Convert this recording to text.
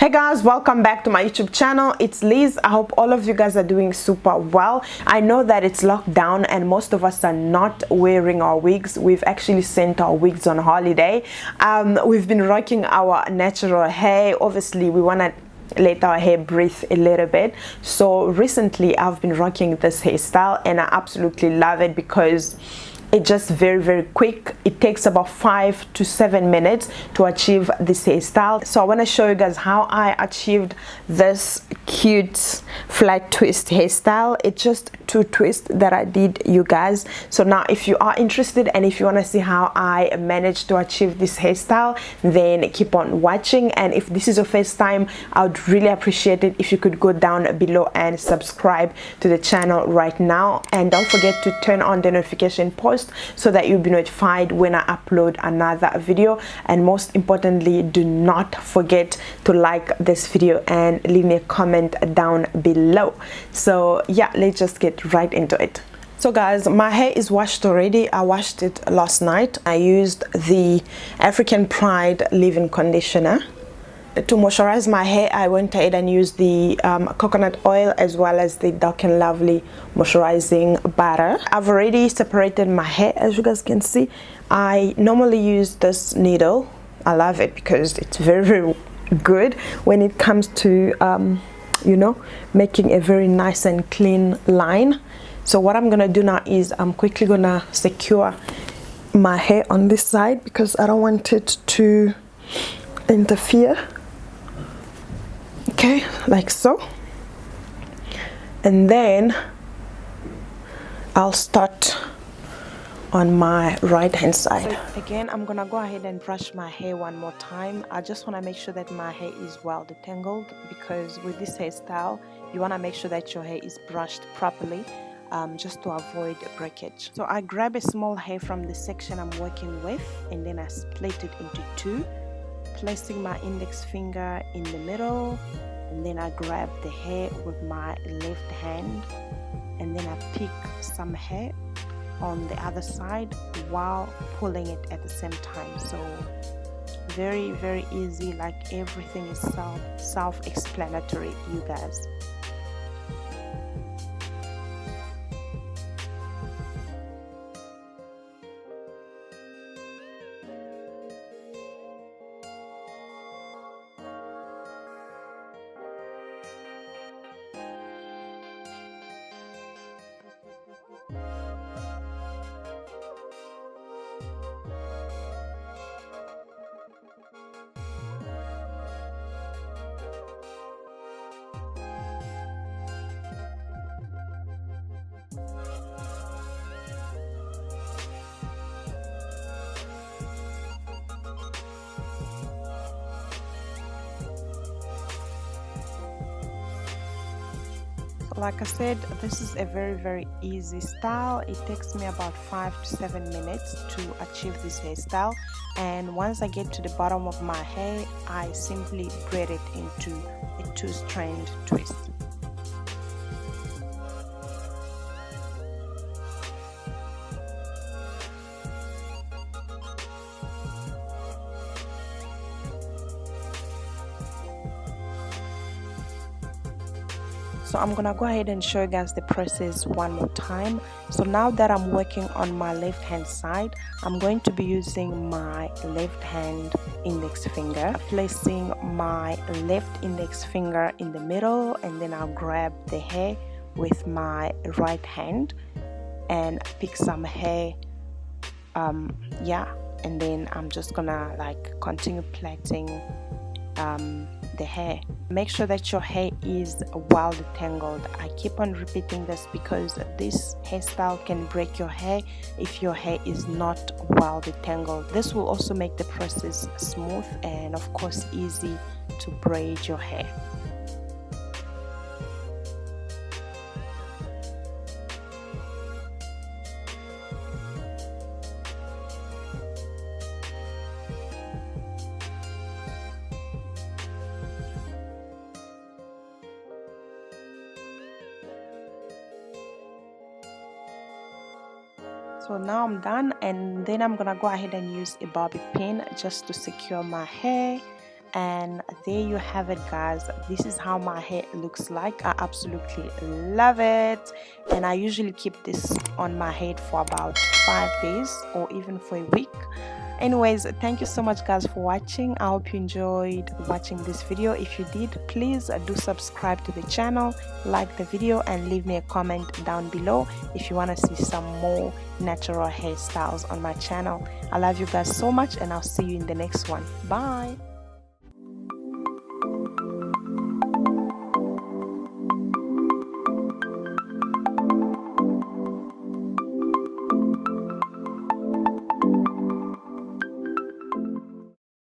Hey guys, welcome back to my YouTube channel. It's Liz. I hope all of you guys are doing super well. I know that it's locked down and most of us are not wearing our wigs. We've actually sent our wigs on holiday. We've been rocking our natural hair. Obviously we want to let our hair breathe a little bit. So recently I've been rocking this hairstyle and I absolutely love it because it's just very quick. It takes about 5 to 7 minutes to achieve this hairstyle. So I want to show you guys how I achieved this cute flat twist hairstyle. It's just 2 twists that I did, you guys. So now if you are interested and if you want to see how I managed to achieve this hairstyle, then keep on watching. And if this is your first time, I would really appreciate it if you could go down below and subscribe to the channel right now, and don't forget to turn on the notification post so that you'll be notified when I upload another video. And most importantly, do not forget to like this video and leave me a comment down below. So yeah, let's just get right into it. So guys, my hair is washed already. I washed it last night. I used the African Pride leave-in conditioner. To moisturize my hair, I went ahead and used the coconut oil as well as the Dark and Lovely moisturizing butter. I've already separated my hair, as you guys can see. I normally use this needle. I love it because it's very good when it comes to you know, making a very nice and clean line. So what I'm gonna do now is I'm quickly gonna secure my hair on this side because I don't want it to interfere. Okay, like so. And then I'll start on my right hand side. So again, I'm gonna go ahead and brush my hair one more time. I just want to make sure that my hair is well detangled, because with this hairstyle you want to make sure that your hair is brushed properly, just to avoid breakage. So I grab a small hair from the section I'm working with and then I split it into 2, placing my index finger in the middle, and then I grab the hair with my left hand, and then I pick some hair on the other side while pulling it at the same time. So very easy, like everything is self-explanatory, you guys. Like I said, this is a very easy style. It takes me about 5 to 7 minutes to achieve this hairstyle, and once I get to the bottom of my hair, I simply braid it into a 2-strand twist. So I'm gonna go ahead and show you guys the process one more time. So now that I'm working on my left hand side, I'm going to be using my left hand index finger, placing my left index finger in the middle, and then I'll grab the hair with my right hand and pick some hair, yeah, and then I'm just gonna like continue plaiting the hair. Make sure that your hair is well detangled. I keep on repeating this because this hairstyle can break your hair if your hair is not well detangled. This will also make the process smooth and of course easy to braid your hair. So now I'm done, and then I'm gonna go ahead and use a bobby pin just to secure my hair. And there you have it, guys. This is how my hair looks like. I absolutely love it, and I usually keep this on my head for about 5 days or even for a week. Anyways, thank you so much, guys, for watching. I hope you enjoyed watching this video. If you did, please do subscribe to the channel, like the video, and leave me a comment down below if you want to see some more natural hairstyles on my channel. I love you guys so much, and I'll see you in the next one. Bye.